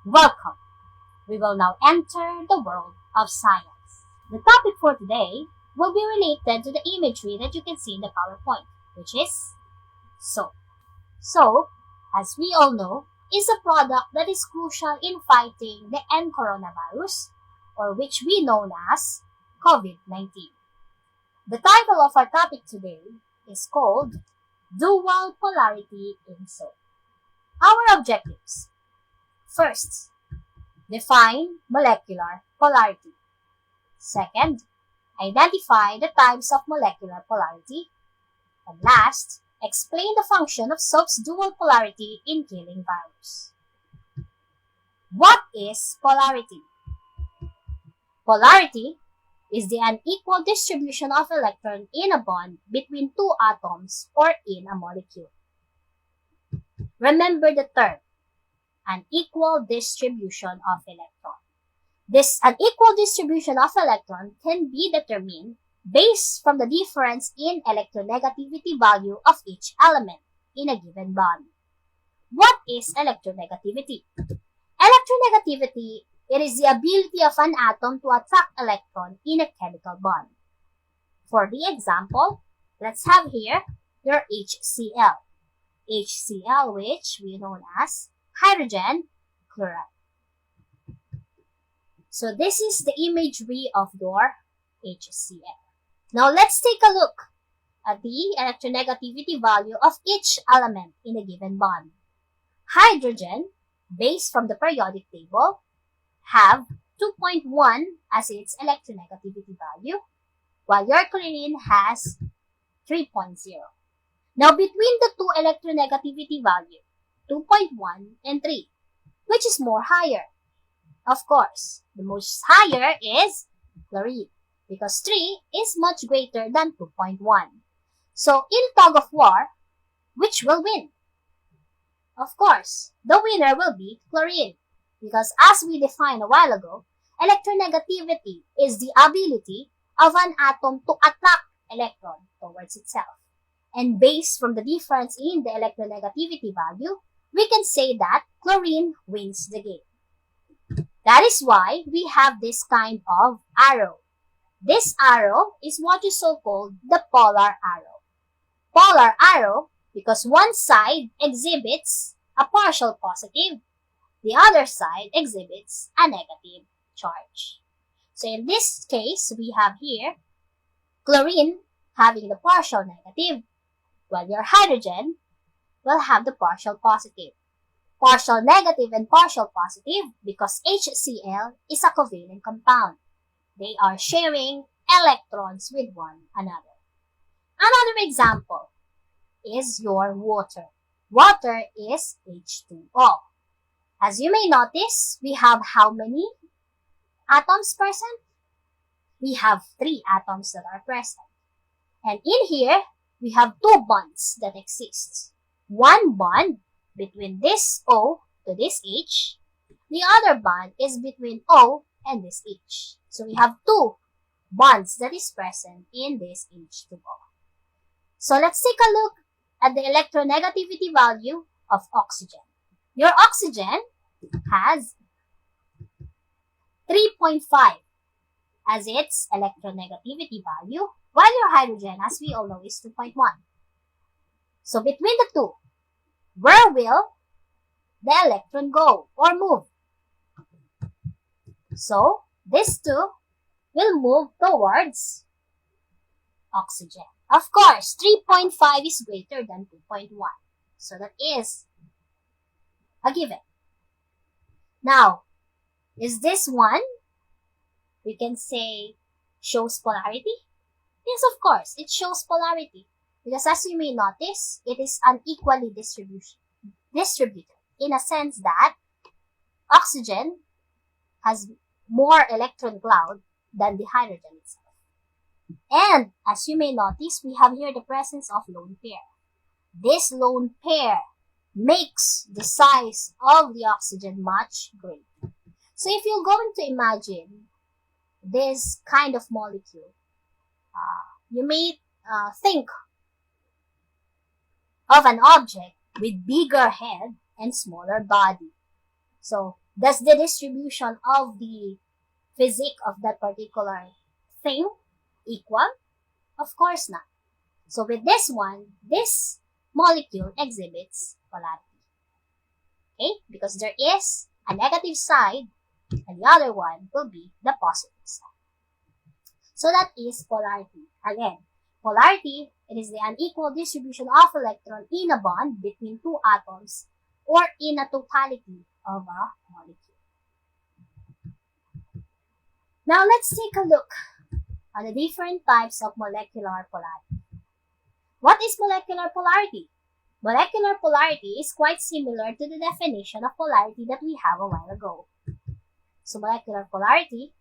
Welcome! We will now enter the world of science. The topic for today will be related to the imagery that you can see in the PowerPoint, which is soap. Soap, as we all know, is a product that is crucial in fighting the N coronavirus, or which we know as COVID-19. The title of our topic today is called Dual Polarity in Soap. Our objectives. First, define molecular polarity. Second, identify the types of molecular polarity. And last, explain the function of soap's dual polarity in killing virus. What is polarity? Polarity is the unequal distribution of electrons in a bond between two atoms or in a molecule. Remember the term, unequal distribution of electron. This unequal distribution of electron can be determined based from the difference in electronegativity value of each element in a given bond. What is electronegativity? Electronegativity, it is the ability of an atom to attract electron in a chemical bond. For the example, let's have here your HCl. HCl, which we know as hydrogen chloride. So this is the imagery of your HCl. Now let's take a look at the electronegativity value of each element in a given bond. Hydrogen, based from the periodic table, have 2.1 as its electronegativity value, while your chlorine has 3.0. Now between the two electronegativity value, 2.1 and 3, which is more higher? Of course, the most higher is chlorine, because 3 is much greater than 2.1. So in tug of war, which will win? Of course, the winner will be chlorine, because as we defined a while ago, electronegativity is the ability of an atom to attract electron towards itself. And based from the difference in the electronegativity value, we can say that chlorine wins the game. That is why we have this kind of arrow. This arrow is what is so-called the polar arrow. Polar arrow because one side exhibits a partial positive, the other side exhibits a negative charge. So in this case, we have here chlorine having the partial negative, while your hydrogen will have the partial positive. Partial negative and partial positive because HCl is a covalent compound. They are sharing electrons with one another. Another example is your water. Water is H2O. As you may notice, we have how many atoms present? We have 3 atoms that are present. And in here, we have 2 bonds that exist. One bond between this O to this H. The other bond is between O and this H. So we have 2 bonds that is present in this H2O. So let's take a look at the electronegativity value of oxygen. Your oxygen has 3.5 as its electronegativity value, while your hydrogen, as we all know, is 2.1. So between the two, where will the electron go or move? So these two will move towards oxygen. Of course, 3.5 is greater than 2.1. So that is a given. Now, is this one, we can say, shows polarity? Yes, of course, it shows polarity. Because as you may notice, it is unequally distributed in a sense that oxygen has more electron cloud than the hydrogen itself. And as you may notice, we have here the presence of lone pair. This lone pair makes the size of the oxygen much greater. So if you're going to imagine this kind of molecule, you may think of an object with bigger head and smaller body. So Does the distribution of the physics of that particular thing equal? Of course not. So with this one, this molecule exhibits polarity. Okay? Because there is a negative side and the other one will be the positive side. So that is polarity. Again, polarity, it is the unequal distribution of electron in a bond between two atoms or in a totality of a molecule. Now let's take a look at the different types of molecular polarity. What is molecular polarity? Molecular polarity is quite similar to the definition of polarity that we have a while ago. So molecular polarity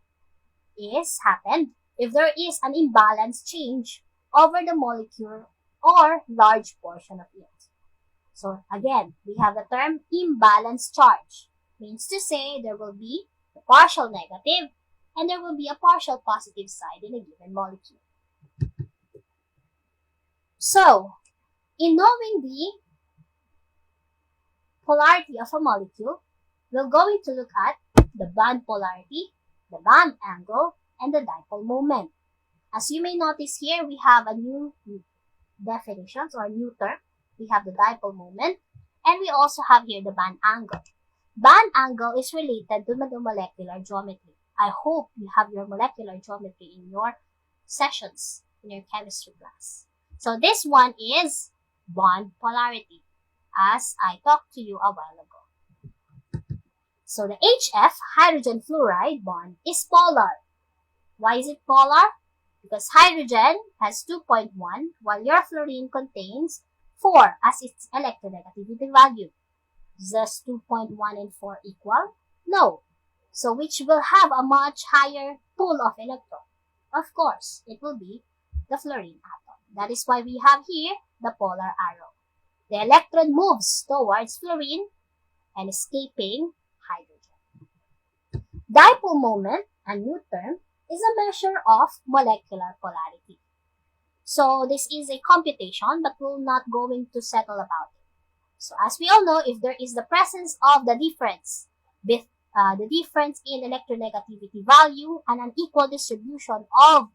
is happened if there is an imbalance change over the molecule or large portion of it. So again, we have the term imbalance charge. Means to say there will be a partial negative and there will be a partial positive side in a given molecule. So, in knowing the polarity of a molecule, we're going to look at the bond polarity, the bond angle, and the dipole moment. As you may notice here, we have a new definitions or new term. We have the dipole moment, and we also have here the bond angle. Bond angle is related to the molecular geometry. I hope you have your molecular geometry in your sessions, in your chemistry class. So this one is bond polarity, as I talked to you a while ago. So the HF, hydrogen fluoride bond, is polar. Why is it polar? Because hydrogen has 2.1, while your fluorine contains 4 as its electronegativity value. Does 2.1 and 4 equal? No. So which will have a much higher pull of electron? Of course, it will be the fluorine atom. That is why we have here the polar arrow. The electron moves towards fluorine and escaping hydrogen. Dipole moment, a new term, is a measure of molecular polarity. So this is a computation, but we're not going to settle about it. So as we all know, if there is the presence of the difference in electronegativity value and an equal distribution of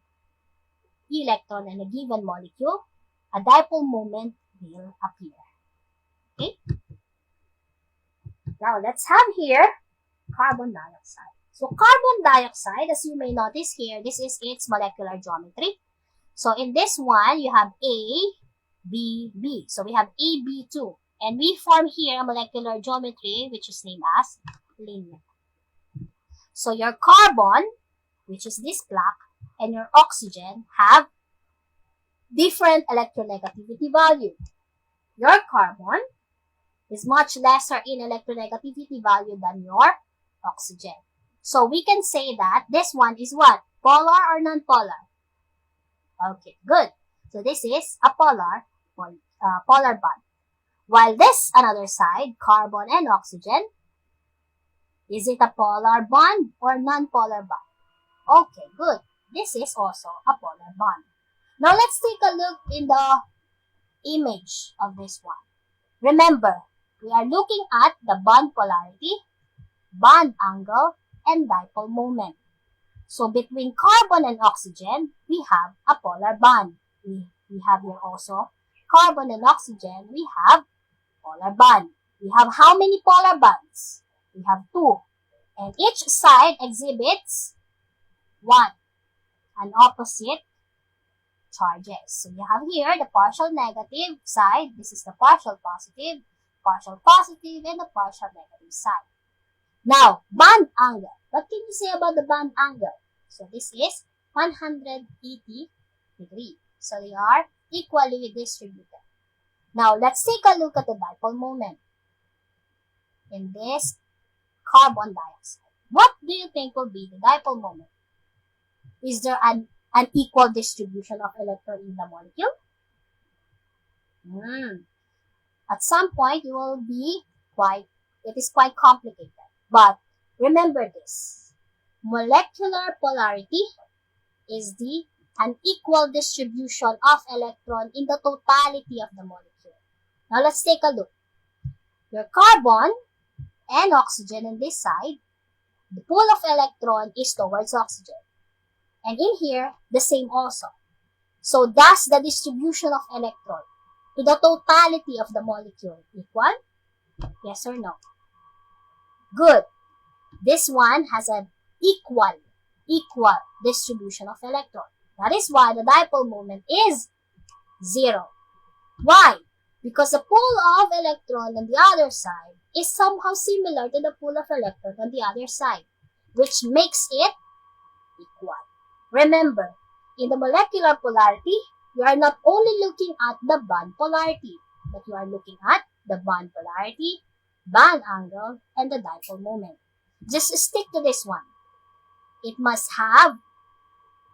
electron in a given molecule, a dipole moment will appear. Okay? Now let's have here carbon dioxide. So carbon dioxide, as you may notice here, this is its molecular geometry. So in this one, you have A, B, B. So we have AB2. And we form here a molecular geometry which is named as linear. So your carbon, which is this black, and your oxygen have different electronegativity value. Your carbon is much lesser in electronegativity value than your oxygen. So we can say that this one is what? Polar or non-polar? Okay, good. So this is a polar bond. While this another side, carbon and oxygen, is it a polar bond or non-polar bond? Okay, good. This is also a polar bond. Now let's take a look in the image of this one. Remember, we are looking at the bond polarity, bond angle, and dipole moment. So between carbon and oxygen, we have a polar bond. We have here also carbon and oxygen, we have polar bond. We have how many polar bonds? We have 2. And each side exhibits 1, an opposite charges. So you have here the partial negative side. This is the partial positive, and the partial negative side. Now, bond angle. What can you say about the bond angle? So this is 180 degrees. So they are equally distributed. Now, let's take a look at the dipole moment in this carbon dioxide. What do you think will be the dipole moment? Is there an equal distribution of electron in the molecule? At some point, it is quite complicated. But remember this, molecular polarity is the unequal distribution of electron in the totality of the molecule. Now let's take a look. Your carbon and oxygen on this side, the pull of electron is towards oxygen. And in here, the same also. So does the distribution of electron to the totality of the molecule equal? Yes or no? Good. This one has an equal distribution of electron. That is why the dipole moment is 0. Why? Because the pull of electron on the other side is somehow similar to the pull of electron on the other side, which makes it equal. Remember, in the molecular polarity, you are not only looking at the bond polarity, but you are looking at the bond polarity, bond angle, and the dipole moment. Just stick to this one. It must have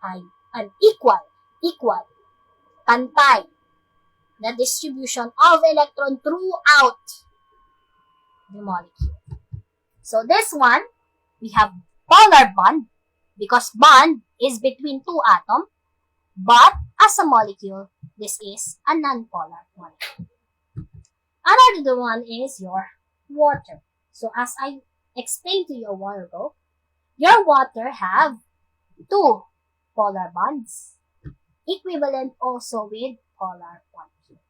an equal, pantay, the distribution of electron throughout the molecule. So this one, we have polar bond, because bond is between two atoms, but as a molecule, this is a non-polar molecule. Another one is your water. So as I explained to you a while ago, your water have two polar bonds, equivalent also with polar molecule.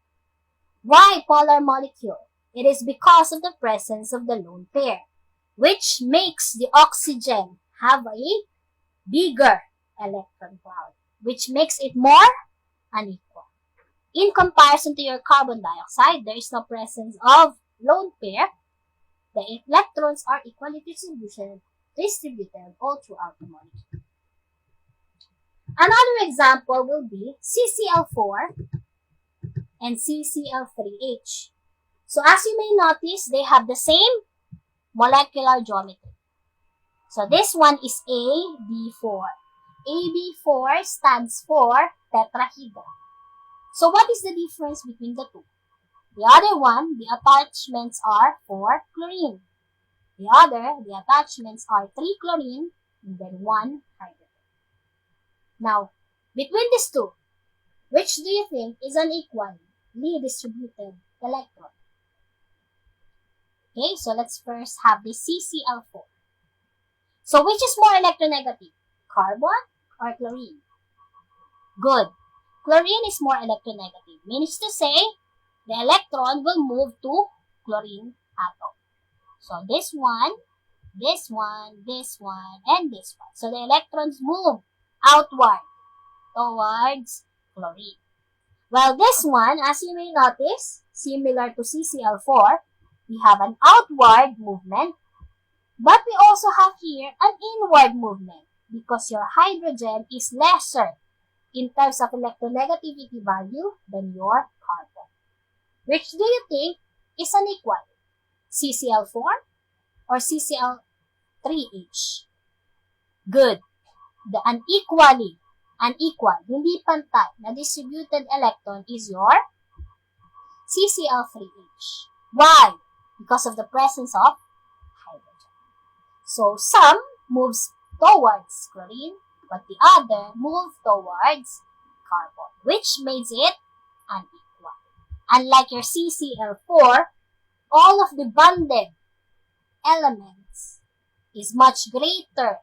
Why polar molecule? It is because of the presence of the lone pair, which makes the oxygen have a bigger electron cloud, which makes it more unequal. In comparison to your carbon dioxide, there is no presence of lone pair. The electrons are equally distributed all throughout the molecule. Another example will be CCl4 and CCl3H. So as you may notice, they have the same molecular geometry. So this one is AB4. AB4 stands for tetrahedral. So what is the difference between the two? The other one, the attachments are for chlorine. The other, the attachments are 3 chlorine and then 1 hydrogen. Now, between these two, which do you think is an equally distributed electron? Okay, so let's first have the CCl4. So which is more electronegative, carbon or chlorine? Good. Chlorine is more electronegative, means to say the electron will move to chlorine atom. So this one, and this one. So the electrons move outward towards chlorine. While this one, as you may notice, similar to CCl4, we have an outward movement, but we also have here an inward movement because your hydrogen is lesser in terms of electronegativity value than your carbon. Which do you think is unequal? CCl4 or CCl3H? Good. The unequal, hindi pantay, na distributed electron is your CCl3H. Why? Because of the presence of hydrogen. So some moves towards chlorine, but the other moves towards carbon, which makes it unequal. Unlike your CCl4, all of the bonded elements is much greater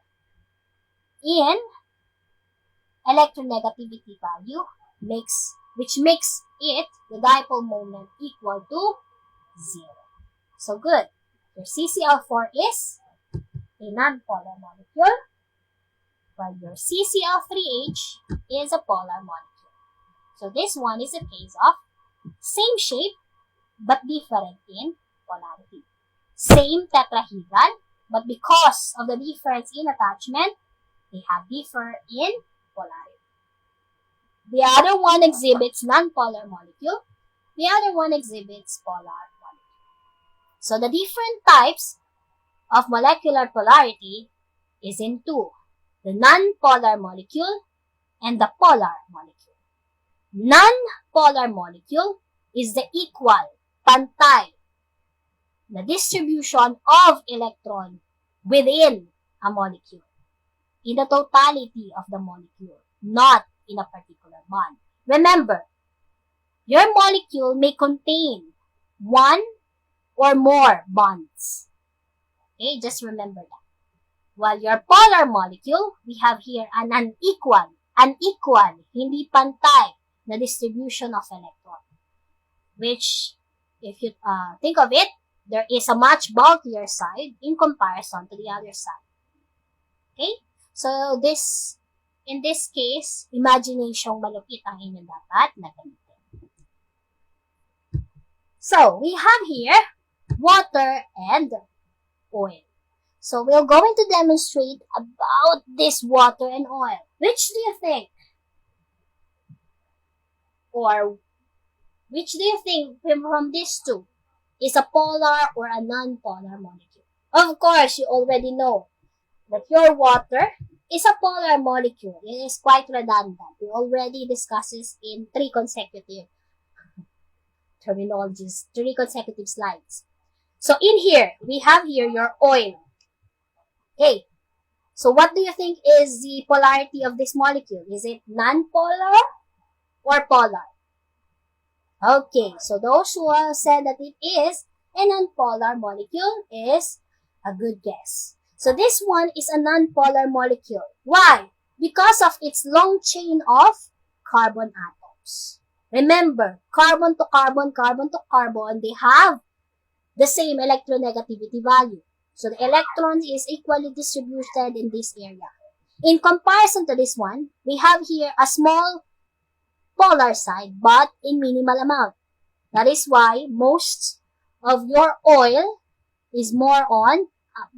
in electronegativity value, which makes it, the dipole moment, equal to 0. So good. Your CCl4 is a non-polar molecule, while your CCl3H is a polar molecule. So this one is a case of same shape but different in polarity. Same tetrahedral, but because of the difference in attachment, they have differ in polarity. The other one exhibits non-polar molecule. The other one exhibits polar molecule. So the different types of molecular polarity is in two: the non-polar molecule and the polar molecule. Non-polar molecule is the equal, pantay, the distribution of electron within a molecule, in the totality of the molecule, not in a particular bond. Remember, your molecule may contain one or more bonds. Okay, just remember that. While your polar molecule, we have here an unequal, hindi pantay na distribution of electron. Which, if you think of it, there is a much bulkier side in comparison to the other side. Okay? So, in this case, imaginasyong malupit ang inyong dapat na gamitin. So, we have here water and oil. So, we're going to demonstrate about this water and oil. Which do you think? Or, which do you think from these two is a polar or a non-polar molecule? Of course, you already know that your water is a polar molecule. It is quite redundant. We already discussed this in 3 consecutive terminologies, 3 consecutive slides. So, in here, we have here your oil. Okay, so what do you think is the polarity of this molecule? Is it non-polar or polar? Okay, so those who have said that it is a non-polar molecule is a good guess. So this one is a non-polar molecule. Why? Because of its long chain of carbon atoms. Remember, carbon to carbon, they have the same electronegativity value. So the electrons is equally distributed in this area. In comparison to this one, we have here a small polar side, but in minimal amount. That is why most of your oil is more on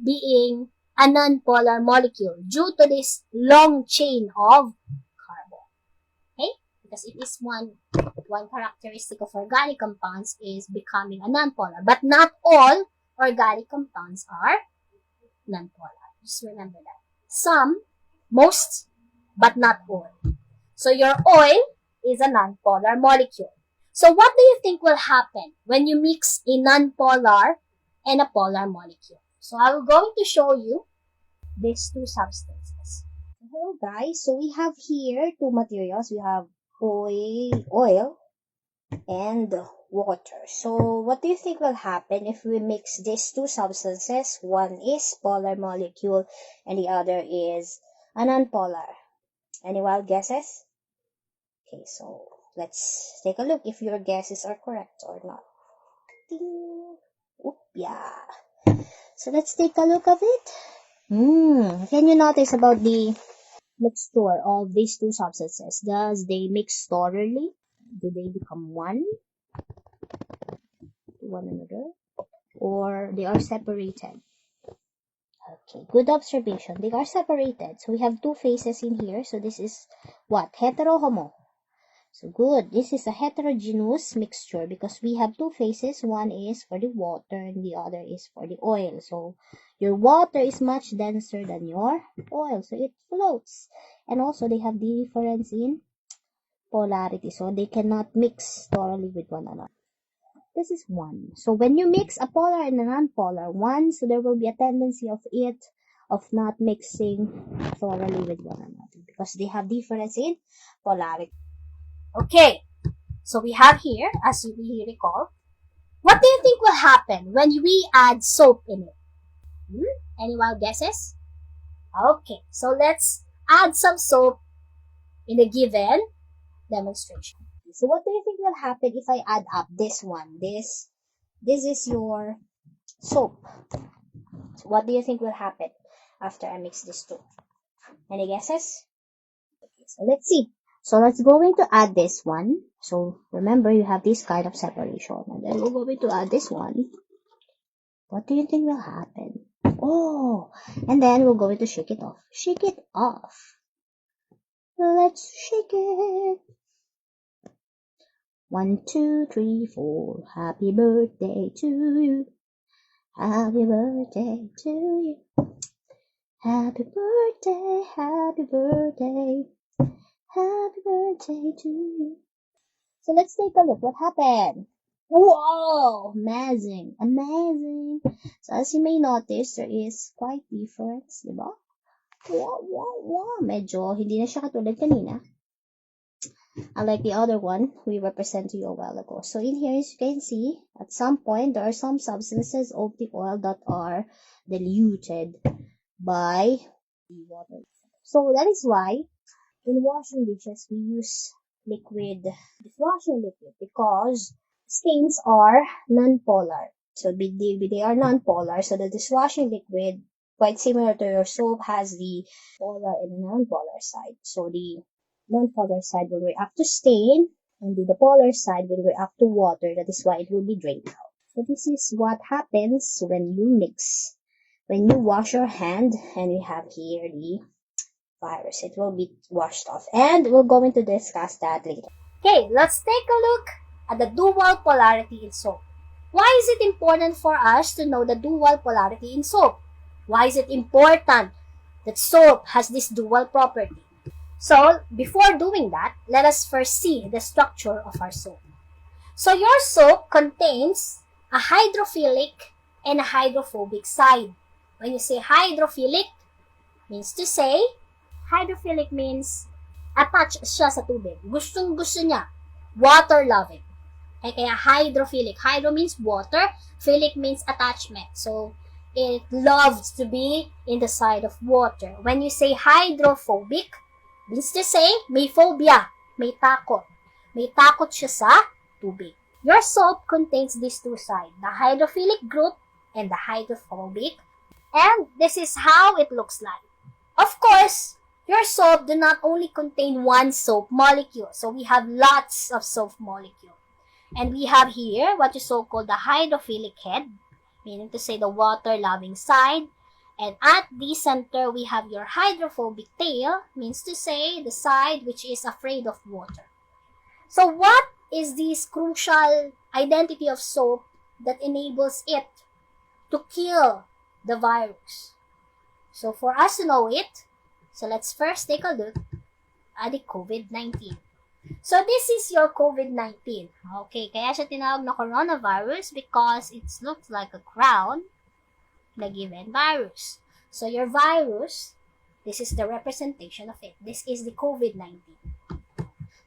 being a non-polar molecule due to this long chain of carbon. Okay? Because it is one characteristic of organic compounds is becoming a non-polar. But not all organic compounds are non-polar. Just remember that. Some, most, but not all. So your oil is a non-polar molecule. So what do you think will happen when you mix a non-polar and a polar molecule? So I'm going to show you these 2 substances. Hello guys, so we have here 2 materials. We have oil and water. So what do you think will happen if we mix these 2 substances? One is polar molecule and the other is a non-polar. Any wild guesses? Okay, so let's take a look if your guesses are correct or not. Ding. Oop, yeah. So let's take a look of it. Can you notice about the mixture of these 2 substances? Does they mix thoroughly? Do they become one to one another? Or they are separated? Okay, good observation. They are separated. So we have 2 phases in here. So this is what? Hetero-homo. So good. This is a heterogeneous mixture because we have 2 phases. One is for the water and the other is for the oil. So your water is much denser than your oil. So it floats. And also they have the difference in polarity. So they cannot mix thoroughly with one another. This is one. So when you mix a polar and a non-polar one, so there will be a tendency of it of not mixing thoroughly with one another because they have difference in polarity. Okay, so we have here, as we recall, what do you think will happen when we add soap in it? Any wild guesses? Okay, so let's add some soap in a given demonstration. So what do you think will happen if I add up this one? This is your soap. So what do you think will happen after I mix these 2? Any guesses? Okay, so let's see. So let's going to add this one. So remember you have this kind of separation. And then we're going to add this one. What do you think will happen? Oh, and then we're going to shake it off. Shake it off. Let's shake it. 1, 2, 3, 4. Happy birthday to you. Happy birthday to you. Happy birthday, happy birthday. Happy birthday to you. So let's take a look. What happened? Wow! Amazing! Amazing! So as you may notice, there is quite difference, diba? Wow! Medyo hindi na siya katulad kanina. unlike the other one we represent to you a while ago. So in here, as you can see, at some point, there are some substances of the oil that are diluted by the water. So that is why in washing dishes, we use liquid dishwashing liquid because stains are non-polar. So they are non-polar. So the dishwashing liquid, quite similar to your soap, has the polar and the non-polar side. So the non-polar side will react to stain, and the polar side will react to water. That is why it will be drained out. So this is what happens when you wash your hand, and we have here the virus. It will be washed off, and we're going to discuss that later. Okay, let's take a look at the dual polarity in soap. Why is it important for us to know the dual polarity in soap? Why is it important that soap has this dual property? So, before doing that, let us first see the structure of our soap. So, your soap contains a hydrophilic and a hydrophobic side. When you say hydrophilic, means to say, hydrophilic means attached siya sa tubig. Gustong-gusto niya. Water-loving. Kaya hydrophilic. Hydro means water. Philic means attachment. So, it loves to be in the side of water. When you say hydrophobic, means to say, may phobia. May takot. May takot siya sa tubig. Your soap contains these two sides. The hydrophilic group and the hydrophobic. And this is how it looks like. Of course, your soap do not only contain one soap molecule. So we have lots of soap molecule. And we have here what is so-called the hydrophilic head, meaning to say the water-loving side. And at the center, we have your hydrophobic tail, means to say the side which is afraid of water. So what is this crucial identity of soap that enables it to kill the virus? So for us to know it, so let's first take a look at the COVID-19. So this is your COVID-19. Okay, kaya siya tinawag na coronavirus because it looks like a crown na given virus. So your virus, this is the representation of it. This is the COVID-19.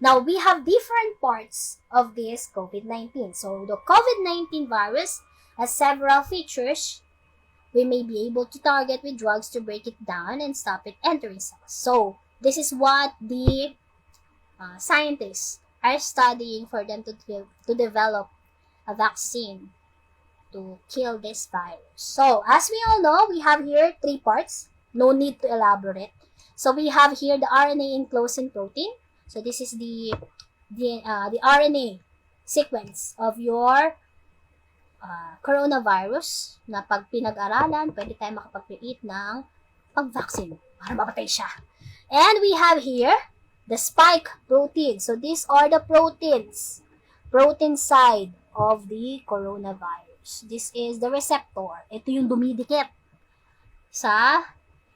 Now, we have different parts of this COVID-19. So the COVID-19 virus has several features. We may be able to target with drugs to break it down and stop it entering cells. So, this is what the scientists are studying for them to develop a vaccine to kill this virus. So, as we all know, we have here three parts. No need to elaborate. So, we have here the RNA enclosing protein. So, this is the RNA sequence of your coronavirus na pag pinag-aralan, pwede tayo makapag-create ng pag-vaccine para mapatay siya. And we have here the spike protein. So these are the protein side of the coronavirus. This is the receptor. Ito yung dumidikit sa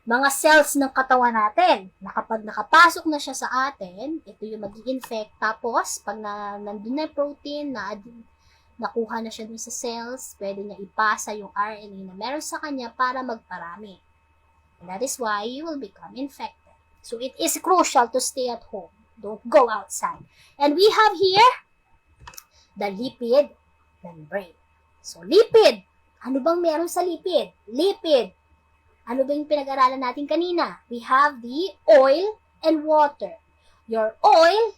mga cells ng katawan natin. Na kapag nakapasok na siya sa atin, ito yung mag-i-infect. Tapos, pag nandun na yung protein, nakuha na siya dun sa cells, pwede niya ipasa yung RNA na meron sa kanya para magparami. And that is why you will become infected. So, it is crucial to stay at home. Don't go outside. And we have here the lipid membrane. So, lipid. Ano bang meron sa lipid? Lipid. Ano ba yung pinag-aralan natin kanina? We have the oil and water. Your oil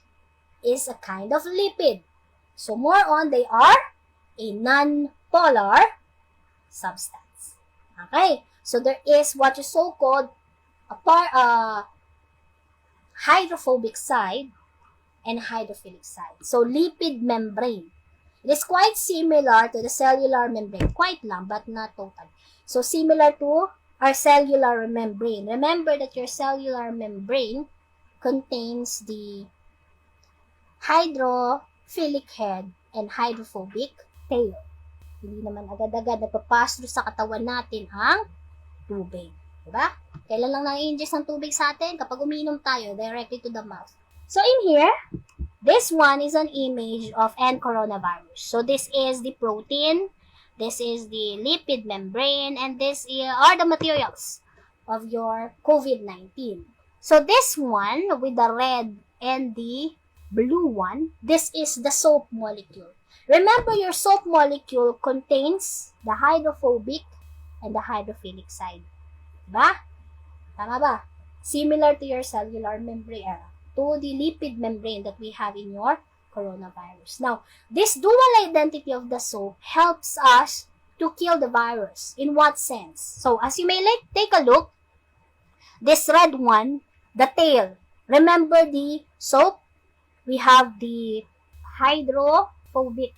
is a kind of lipid. So, more on, they are a non-polar substance. Okay? So, there is what is so-called a hydrophobic side and hydrophilic side. So, lipid membrane. It is quite similar to the cellular membrane. Quite lang, but not totally. So, similar to our cellular membrane. Remember that your cellular membrane contains the hydrophilic head and hydrophobic tail. Hindi naman agad-agad napapass through sa katawan natin ang tubig. Diba? Kailan lang nang-ingest ng tubig sa atin? Kapag uminom tayo, directly to the mouth. So, in here, this one is an image of N coronavirus. So, this is the protein, this is the lipid membrane, and this are the materials of your COVID-19. So, this one with the red and the blue one, this is the soap molecule. Remember, your soap molecule contains the hydrophobic and the hydrophilic side. Diba? Tama ba? Similar to your cellular membrane, to the lipid membrane that we have in your coronavirus. Now, this dual identity of the soap helps us to kill the virus. In what sense? So, as you may take a look, this red one, the tail. Remember the soap? We have the hydrophobic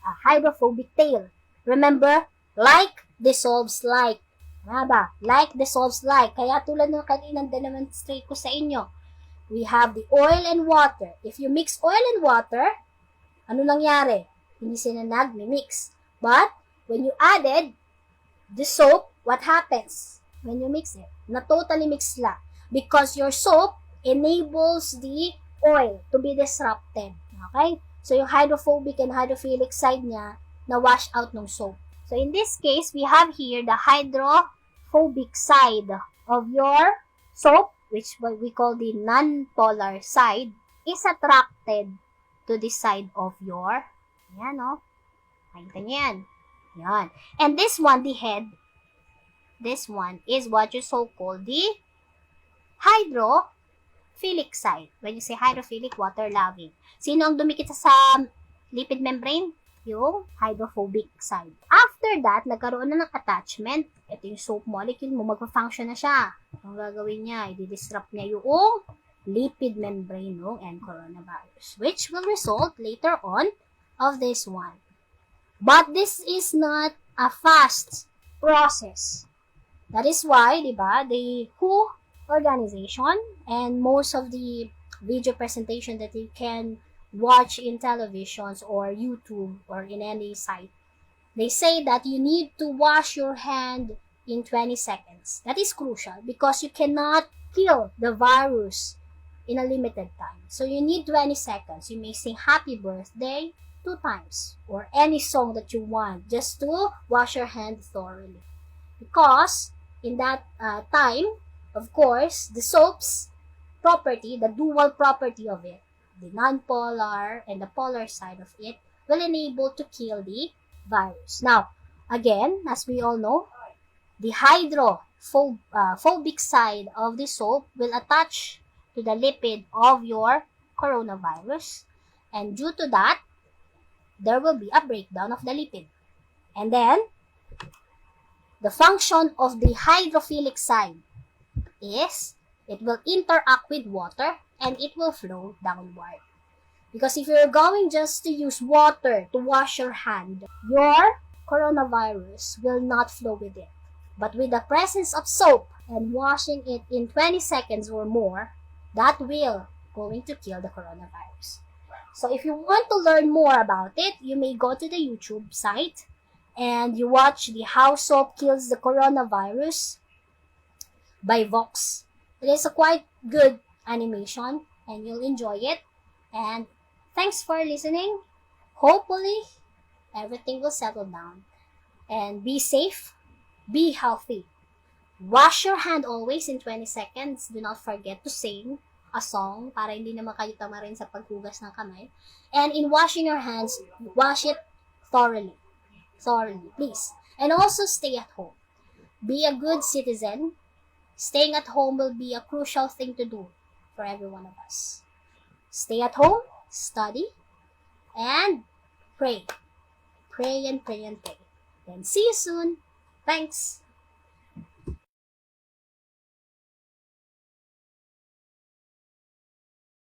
tail. Remember, like dissolves like. Ba? Like dissolves like. Kaya tulad ng kaninang demonstrate ko sa inyo, we have the oil and water. If you mix oil and water, ano nangyari? Hindi sila nag-mix. But, when you added the soap, what happens? When you mix it, na totally mix sila. Because your soap enables the oil to be disrupted. Okay? So, yung hydrophobic and hydrophilic side niya, na-wash out ng soap. So, in this case, we have here the hydrophobic side of your soap, which we call the non-polar side, is attracted to the side of your, yan o, nakita niyo yan. Yan. And this one, the head, this one is what you so-called the hydrophilic side. When you say hydrophilic, water-loving. Sino ang dumikit sa lipid membrane? Yung hydrophobic side. After that, nagkaroon na ng attachment. Ito yung soap molecule mo, magpa-function na siya. Ang gagawin niya, i-disrupt niya yung lipid membrane and coronavirus, which will result later on of this one. But this is not a fast process. That is why, diba, the WHO organization and most of the video presentation that you can watch in televisions or YouTube or in any site, they say that you need to wash your hand in 20 seconds. That is crucial because you cannot kill the virus in a limited time. So you need 20 seconds. You may sing happy birthday 2 times or any song that you want just to wash your hand thoroughly. Because in that time, of course, the soap's property, the dual property of it, the non-polar and the polar side of it, will enable to kill the virus. Now, again, as we all know, the hydrophobic side of the soap will attach to the lipid of your coronavirus, and due to that, there will be a breakdown of the lipid. And then, the function of the hydrophilic side is it will interact with water and it will flow downward. Because if you're going just to use water to wash your hand, your coronavirus will not flow with it. But with the presence of soap and washing it in 20 seconds or more, that will going to kill the coronavirus. So if you want to learn more about it, you may go to the YouTube site and you watch the How Soap Kills the Coronavirus by Vox. It is a quite good animation and you'll enjoy it. And thanks for listening. Hopefully, everything will settle down. And be safe, be healthy. Wash your hand always in 20 seconds. Do not forget to sing a song para hindi naman kayo tamarin sa paghugas ng kamay. And in washing your hands, wash it thoroughly. Thoroughly, please. And also stay at home. Be a good citizen. Staying at home will be a crucial thing to do for every one of us. Stay at home, study, and pray. Pray and pray and pray. Then see you soon. Thanks.